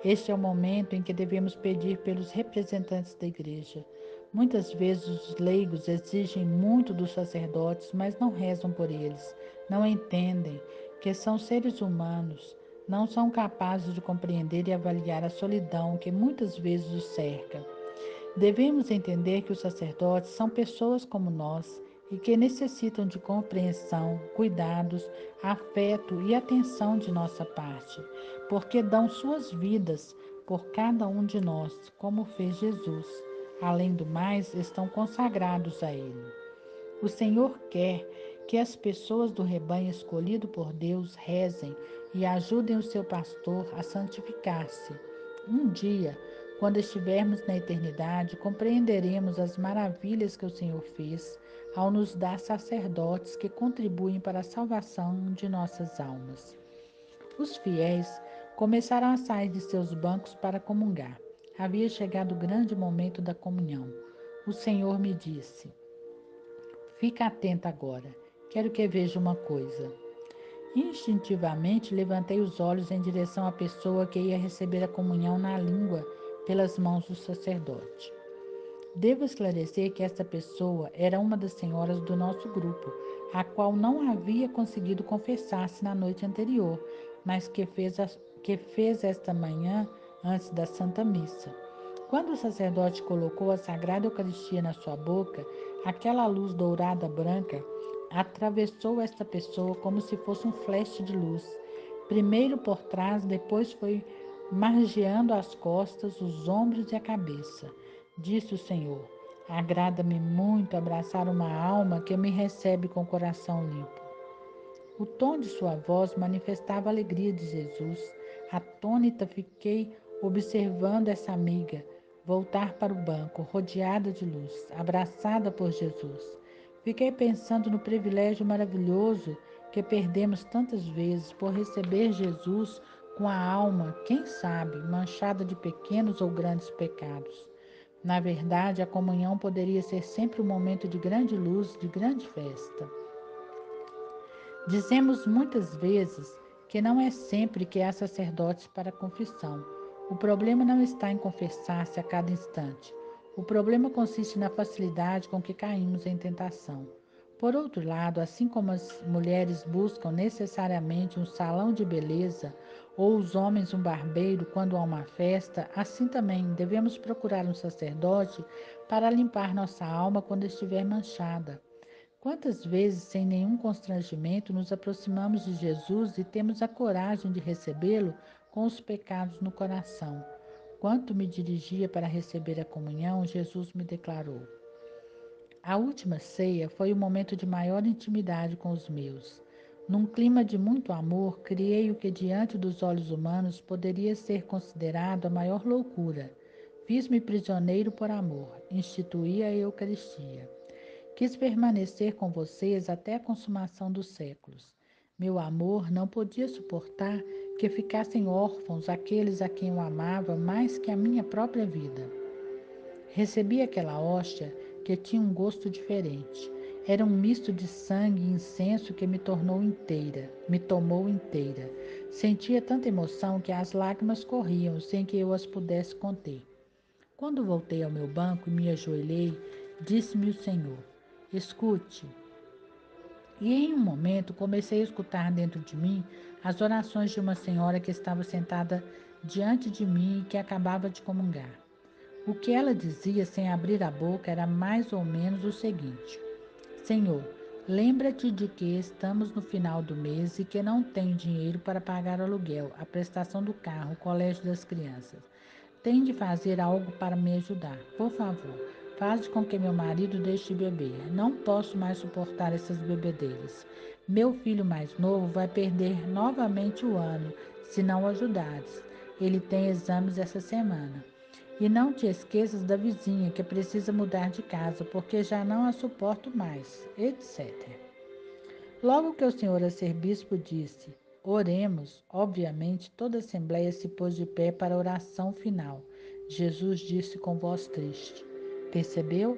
este é o momento em que devemos pedir pelos representantes da Igreja. Muitas vezes os leigos exigem muito dos sacerdotes, mas não rezam por eles, não entendem que são seres humanos, não são capazes de compreender e avaliar a solidão que muitas vezes os cerca. Devemos entender que os sacerdotes são pessoas como nós e que necessitam de compreensão, cuidados, afeto e atenção de nossa parte, porque dão suas vidas por cada um de nós, como fez Jesus. Além do mais, estão consagrados a Ele. O Senhor quer que as pessoas do rebanho escolhido por Deus rezem e ajudem o seu pastor a santificar-se. Um dia, quando estivermos na eternidade, compreenderemos as maravilhas que o Senhor fez ao nos dar sacerdotes que contribuem para a salvação de nossas almas. Os fiéis começaram a sair de seus bancos para comungar. Havia chegado o grande momento da comunhão. O Senhor me disse: fica atenta agora, quero que veja uma coisa. Instintivamente levantei os olhos em direção à pessoa que ia receber a comunhão na língua pelas mãos do sacerdote. Devo esclarecer que esta pessoa era uma das senhoras do nosso grupo, a qual não havia conseguido confessar-se na noite anterior, mas que fez esta manhã antes da Santa Missa. Quando o sacerdote colocou a Sagrada Eucaristia na sua boca, aquela luz dourada branca atravessou esta pessoa como se fosse um flash de luz. Primeiro por trás, depois foi margeando as costas, os ombros e a cabeça. Disse o Senhor: agrada-me muito abraçar uma alma que me recebe com o coração limpo. O tom de sua voz manifestava a alegria de Jesus. Atônita fiquei observando essa amiga voltar para o banco, rodeada de luz, abraçada por Jesus. Fiquei pensando no privilégio maravilhoso que perdemos tantas vezes por receber Jesus com a alma, quem sabe, manchada de pequenos ou grandes pecados. Na verdade, a comunhão poderia ser sempre um momento de grande luz, de grande festa. Dizemos muitas vezes que não é sempre que há sacerdotes para a confissão. O problema não está em confessar-se a cada instante. O problema consiste na facilidade com que caímos em tentação. Por outro lado, assim como as mulheres buscam necessariamente um salão de beleza ou os homens um barbeiro quando há uma festa, assim também devemos procurar um sacerdote para limpar nossa alma quando estiver manchada. Quantas vezes, sem nenhum constrangimento, nos aproximamos de Jesus e temos a coragem de recebê-lo com os pecados no coração? Quando me dirigia para receber a comunhão, Jesus me declarou: a última ceia foi o momento de maior intimidade com os meus. Num clima de muito amor, criei o que diante dos olhos humanos poderia ser considerado a maior loucura. Fiz-me prisioneiro por amor, instituí a Eucaristia. Quis permanecer com vocês até a consumação dos séculos. Meu amor não podia suportar que ficassem órfãos aqueles a quem eu amava mais que a minha própria vida. Recebi aquela hóstia que tinha um gosto diferente. Era um misto de sangue e incenso que me tomou inteira. Sentia tanta emoção que as lágrimas corriam sem que eu as pudesse conter. Quando voltei ao meu banco e me ajoelhei, disse-me o Senhor: escute. E em um momento comecei a escutar dentro de mim as orações de uma senhora que estava sentada diante de mim e que acabava de comungar. O que ela dizia sem abrir a boca era mais ou menos o seguinte: Senhor, lembra-te de que estamos no final do mês e que não tenho dinheiro para pagar o aluguel, a prestação do carro, o colégio das crianças. Tem de fazer algo para me ajudar. Por favor, faz com que meu marido deixe de beber. Não posso mais suportar essas bebedeiras. Meu filho mais novo vai perder novamente o ano, se não ajudares. Ele tem exames essa semana. E não te esqueças da vizinha que precisa mudar de casa, porque já não a suporto mais, etc. Logo que o senhor arcebispo disse: oremos, obviamente toda a assembleia se pôs de pé para a oração final. Jesus disse com voz triste: percebeu?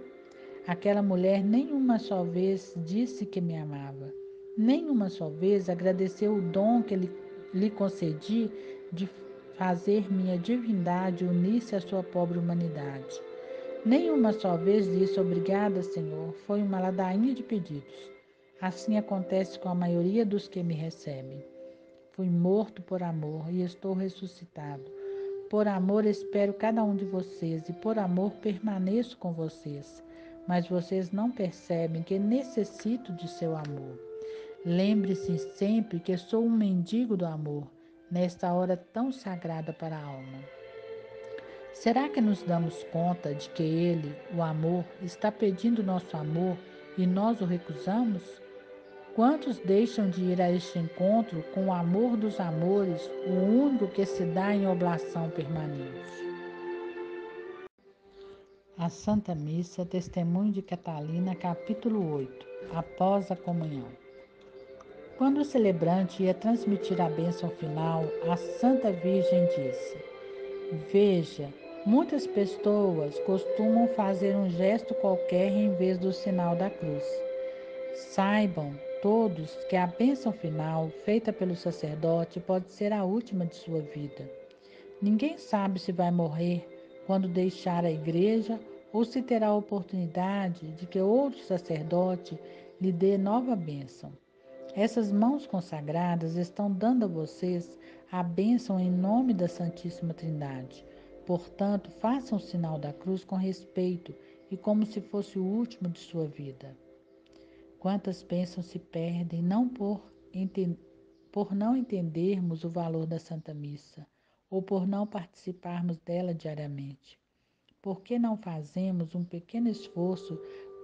Aquela mulher nem uma só vez disse que me amava. Nem uma só vez agradeceu o dom que lhe concedi de fazer minha divindade unir-se à sua pobre humanidade. Nem uma só vez disse obrigada, Senhor. Foi uma ladainha de pedidos. Assim acontece com a maioria dos que me recebem. Fui morto por amor e estou ressuscitado. Por amor espero cada um de vocês e por amor permaneço com vocês. Mas vocês não percebem que necessito de seu amor. Lembre-se sempre que sou um mendigo do amor, nesta hora tão sagrada para a alma. Será que nos damos conta de que Ele, o amor, está pedindo nosso amor e nós o recusamos? Quantos deixam de ir a este encontro com o amor dos amores, o único que se dá em oblação permanente? A Santa Missa, Testemunho de Catalina, capítulo 8, após a comunhão. Quando o celebrante ia transmitir a bênção final, a Santa Virgem disse: veja, muitas pessoas costumam fazer um gesto qualquer em vez do sinal da cruz. Saibam todos que a bênção final, feita pelo sacerdote, pode ser a última de sua vida. Ninguém sabe se vai morrer quando deixar a igreja ou se terá a oportunidade de que outro sacerdote lhe dê nova bênção. Essas mãos consagradas estão dando a vocês a bênção em nome da Santíssima Trindade. Portanto, façam o sinal da cruz com respeito e como se fosse o último de sua vida. Quantas bênçãos se perdem por não entendermos o valor da Santa Missa ou por não participarmos dela diariamente. Por que não fazemos um pequeno esforço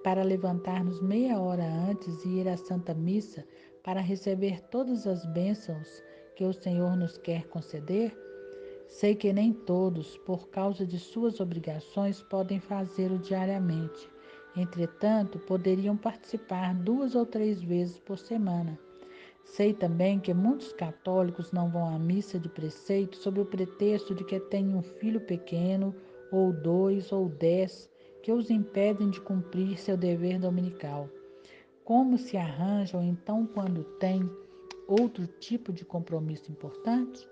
para levantar-nos meia hora antes e ir à Santa Missa para receber todas as bênçãos que o Senhor nos quer conceder? Sei que nem todos, por causa de suas obrigações, podem fazê-lo diariamente. Entretanto, poderiam participar 2 ou 3 vezes por semana. Sei também que muitos católicos não vão à missa de preceito sob o pretexto de que têm um filho pequeno, ou 2 ou 10, que os impedem de cumprir seu dever dominical. Como se arranjam então quando têm outro tipo de compromisso importante?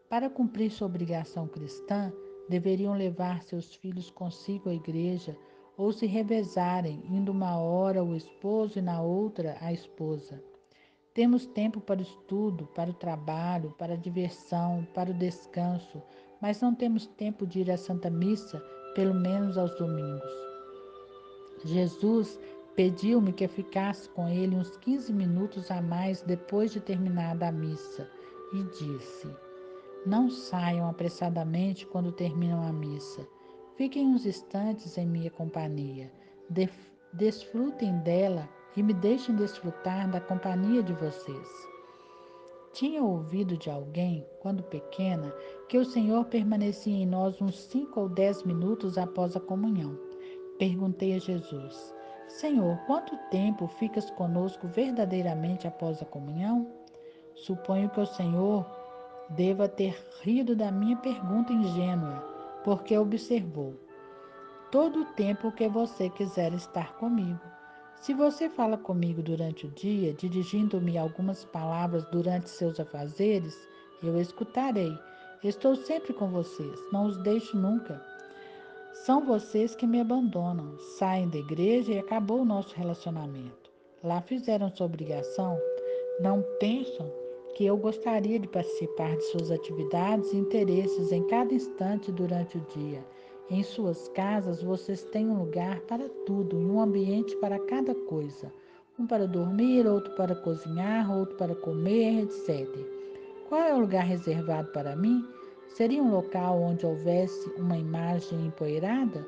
Para cumprir sua obrigação cristã, deveriam levar seus filhos consigo à igreja ou se revezarem, indo uma hora o esposo e na outra a esposa. Temos tempo para o estudo, para o trabalho, para a diversão, para o descanso, mas não temos tempo de ir à Santa Missa, pelo menos aos domingos. Jesus pediu-me que ficasse com ele uns 15 minutos a mais depois de terminada a missa e disse: Não saiam apressadamente quando terminam a missa. Fiquem uns instantes em minha companhia. Desfrutem dela e me deixem desfrutar da companhia de vocês. Tinha ouvido de alguém, quando pequena, que o Senhor permanecia em nós uns 5 ou 10 minutos após a comunhão. Perguntei a Jesus: Senhor, quanto tempo ficas conosco verdadeiramente após a comunhão? Suponho que o Senhor deva ter rido da minha pergunta ingênua, porque observou: todo o tempo que você quiser estar comigo. Se você fala comigo durante o dia, dirigindo-me algumas palavras durante seus afazeres, eu escutarei. Estou sempre com vocês, não os deixo nunca. São vocês que me abandonam, saem da igreja e acabou o nosso relacionamento. Lá fizeram sua obrigação. Não pensam que eu gostaria de participar de suas atividades e interesses em cada instante durante o dia. Em suas casas, vocês têm um lugar para tudo e um ambiente para cada coisa. Um para dormir, outro para cozinhar, outro para comer, etc. Qual é o lugar reservado para mim? Seria um local onde houvesse uma imagem empoeirada?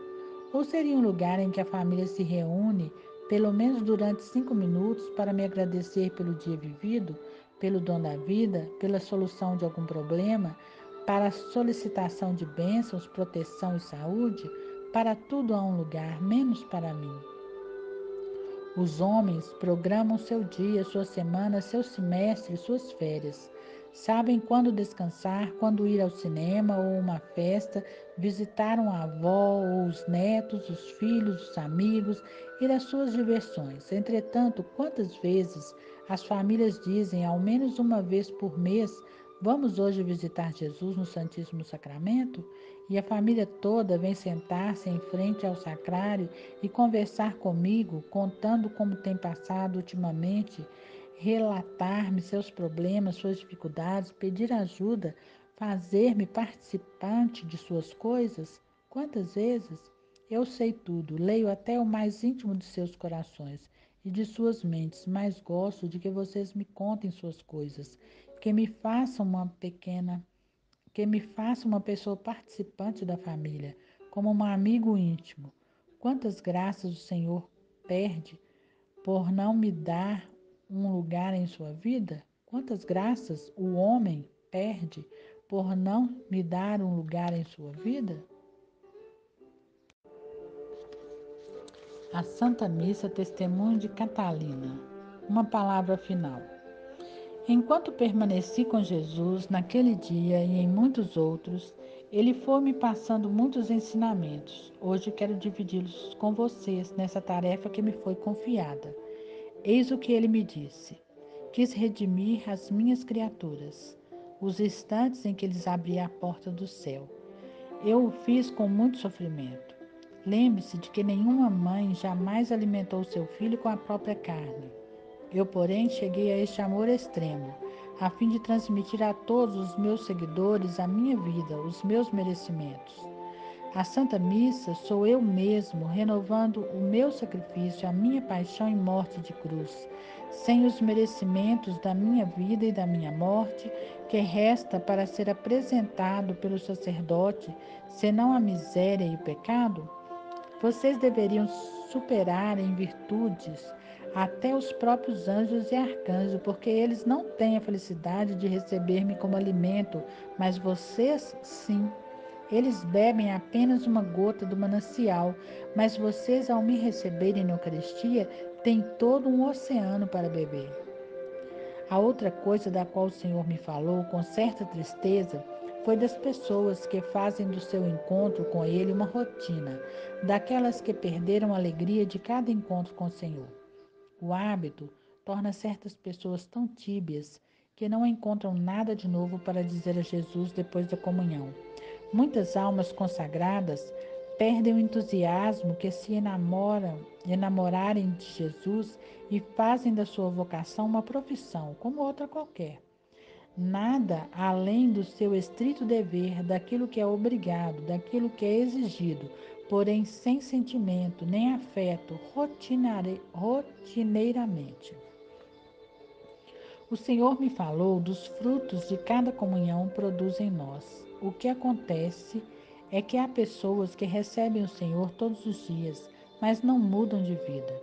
Ou seria um lugar em que a família se reúne, pelo menos durante 5 minutos, para me agradecer pelo dia vivido, pelo dom da vida, pela solução de algum problema, para a solicitação de bênçãos, proteção e saúde? Para tudo há um lugar, menos para mim. Os homens programam seu dia, sua semana, seu semestre, suas férias. Sabem quando descansar, quando ir ao cinema ou uma festa, visitar uma avó ou os netos, os filhos, os amigos, ir às suas diversões. Entretanto, quantas vezes as famílias dizem, ao menos uma vez por mês, vamos hoje visitar Jesus no Santíssimo Sacramento? E a família toda vem sentar-se em frente ao sacrário e conversar comigo, contando como tem passado ultimamente, relatar-me seus problemas, suas dificuldades, pedir ajuda, fazer-me participante de suas coisas? Quantas vezes? Eu sei tudo, leio até o mais íntimo de seus corações e de suas mentes, mas gosto de que vocês me contem suas coisas, que me faça uma pessoa participante da família, como um amigo íntimo. Quantas graças o Senhor perde por não me dar um lugar em sua vida? Quantas graças o homem perde por não me dar um lugar em sua vida? A Santa Missa, testemunho de Catalina. Uma palavra final. Enquanto permaneci com Jesus naquele dia e em muitos outros, ele foi me passando muitos ensinamentos. Hoje quero dividi-los com vocês nessa tarefa que me foi confiada. Eis o que ele me disse: quis redimir as minhas criaturas, os instantes em que eles abri a porta do céu. Eu o fiz com muito sofrimento. Lembre-se de que nenhuma mãe jamais alimentou seu filho com a própria carne. Eu, porém, cheguei a este amor extremo, a fim de transmitir a todos os meus seguidores a minha vida, os meus merecimentos. A Santa Missa sou eu mesmo, renovando o meu sacrifício, a minha paixão e morte de cruz, sem os merecimentos da minha vida e da minha morte, que resta para ser apresentado pelo sacerdote, senão a miséria e o pecado? Vocês deveriam superar em virtudes até os próprios anjos e arcanjos, porque eles não têm a felicidade de receber-me como alimento, mas vocês sim. Eles bebem apenas uma gota do manancial, mas vocês, ao me receberem na Eucaristia, têm todo um oceano para beber. A outra coisa da qual o Senhor me falou com certa tristeza foi das pessoas que fazem do seu encontro com Ele uma rotina, daquelas que perderam a alegria de cada encontro com o Senhor. O hábito torna certas pessoas tão tíbias que não encontram nada de novo para dizer a Jesus depois da comunhão. Muitas almas consagradas perdem o entusiasmo que se enamorarem de Jesus e fazem da sua vocação uma profissão, como outra qualquer. Nada além do seu estrito dever, daquilo que é obrigado, daquilo que é exigido, porém sem sentimento nem afeto, rotineiramente. O Senhor me falou dos frutos de cada comunhão produz em nós. O que acontece é que há pessoas que recebem o Senhor todos os dias, mas não mudam de vida.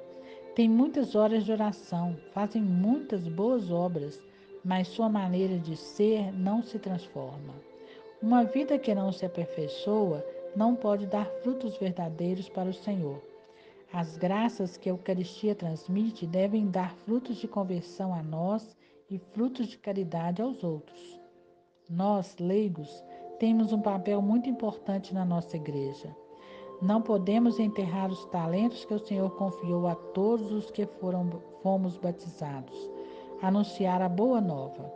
Têm muitas horas de oração, fazem muitas boas obras, mas sua maneira de ser não se transforma. Uma vida que não se aperfeiçoa não pode dar frutos verdadeiros para o Senhor. As graças que a Eucaristia transmite devem dar frutos de conversão a nós e frutos de caridade aos outros. Nós, leigos, temos um papel muito importante na nossa igreja. Não podemos enterrar os talentos que o Senhor confiou a todos os que fomos batizados. Anunciar a boa nova.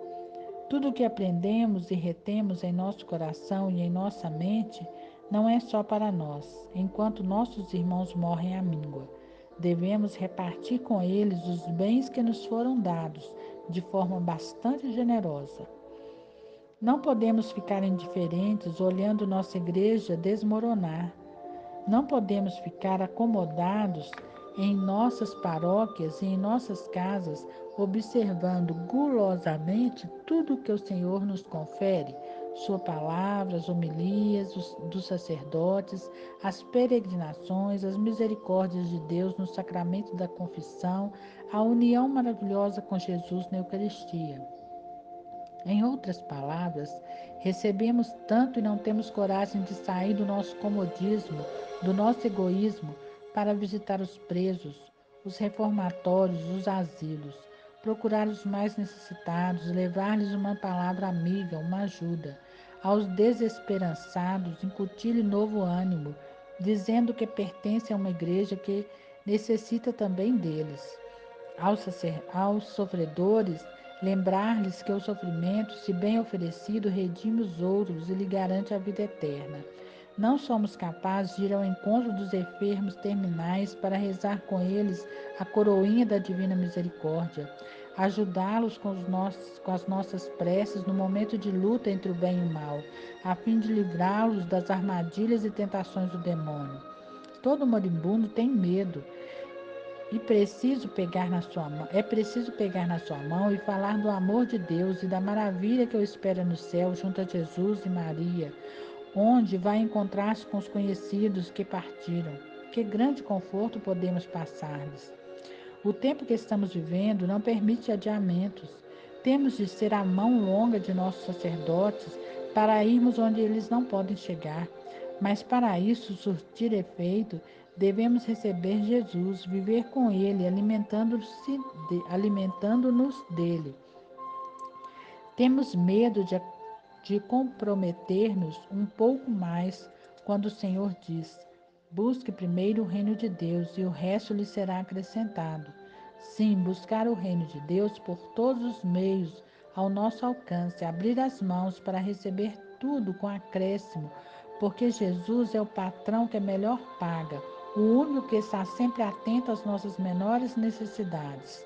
Tudo o que aprendemos e retemos em nosso coração e em nossa mente não é só para nós, enquanto nossos irmãos morrem à míngua. Devemos repartir com eles os bens que nos foram dados, de forma bastante generosa. Não podemos ficar indiferentes olhando nossa igreja desmoronar. Não podemos ficar acomodados em nossas paróquias e em nossas casas, observando gulosamente tudo o que o Senhor nos confere, sua palavra, as homilias dos sacerdotes, as peregrinações, as misericórdias de Deus no sacramento da confissão, a união maravilhosa com Jesus na Eucaristia. Em outras palavras, recebemos tanto e não temos coragem de sair do nosso comodismo, do nosso egoísmo, para visitar os presos, os reformatórios, os asilos, procurar os mais necessitados, levar-lhes uma palavra amiga, uma ajuda. Aos desesperançados, incutir-lhe novo ânimo, dizendo que pertence a uma igreja que necessita também deles. Aos sofredores, lembrar-lhes que o sofrimento, se bem oferecido, redime os outros e lhe garante a vida eterna. Não somos capazes de ir ao encontro dos enfermos terminais para rezar com eles a coroinha da Divina Misericórdia, ajudá-los com as nossas preces no momento de luta entre o bem e o mal, a fim de livrá-los das armadilhas e tentações do demônio. Todo moribundo tem medo. É preciso pegar na sua mão e falar do amor de Deus e da maravilha que o espera no céu junto a Jesus e Maria, onde vai encontrar-se com os conhecidos que partiram. Que grande conforto podemos passar-lhes. O tempo que estamos vivendo não permite adiamentos. Temos de ser a mão longa de nossos sacerdotes para irmos onde eles não podem chegar. Mas para isso surtir efeito, devemos receber Jesus, viver com Ele, alimentando-nos dele. Temos medo de comprometer-nos um pouco mais quando o Senhor diz: busque primeiro o reino de Deus e o resto lhe será acrescentado. Sim, buscar o reino de Deus por todos os meios ao nosso alcance, abrir as mãos para receber tudo com acréscimo, porque Jesus é o patrão que melhor paga, o único que está sempre atento às nossas menores necessidades.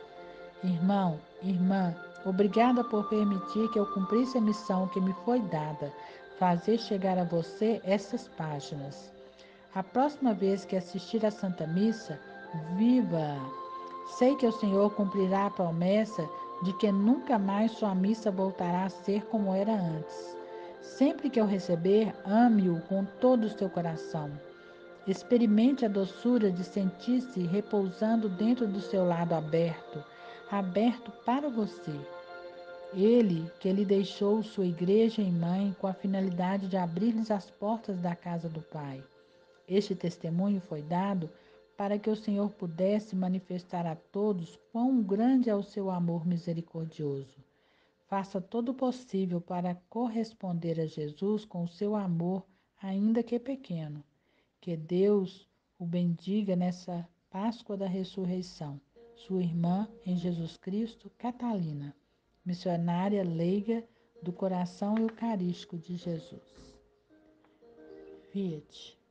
Irmão, irmã, obrigada por permitir que eu cumprisse a missão que me foi dada, fazer chegar a você essas páginas. A próxima vez que assistir à Santa Missa, viva! Sei que o Senhor cumprirá a promessa de que nunca mais sua missa voltará a ser como era antes. Sempre que eu receber, ame-o com todo o seu coração. Experimente a doçura de sentir-se repousando dentro do seu lado aberto, aberto para você. Ele que lhe deixou sua igreja e mãe com a finalidade de abrir-lhes as portas da casa do Pai. Este testemunho foi dado para que o Senhor pudesse manifestar a todos quão grande é o seu amor misericordioso. Faça todo o possível para corresponder a Jesus com o seu amor, ainda que pequeno. Que Deus o bendiga nessa Páscoa da Ressurreição. Sua irmã em Jesus Cristo, Catalina, missionária leiga do coração eucarístico de Jesus. Fiat.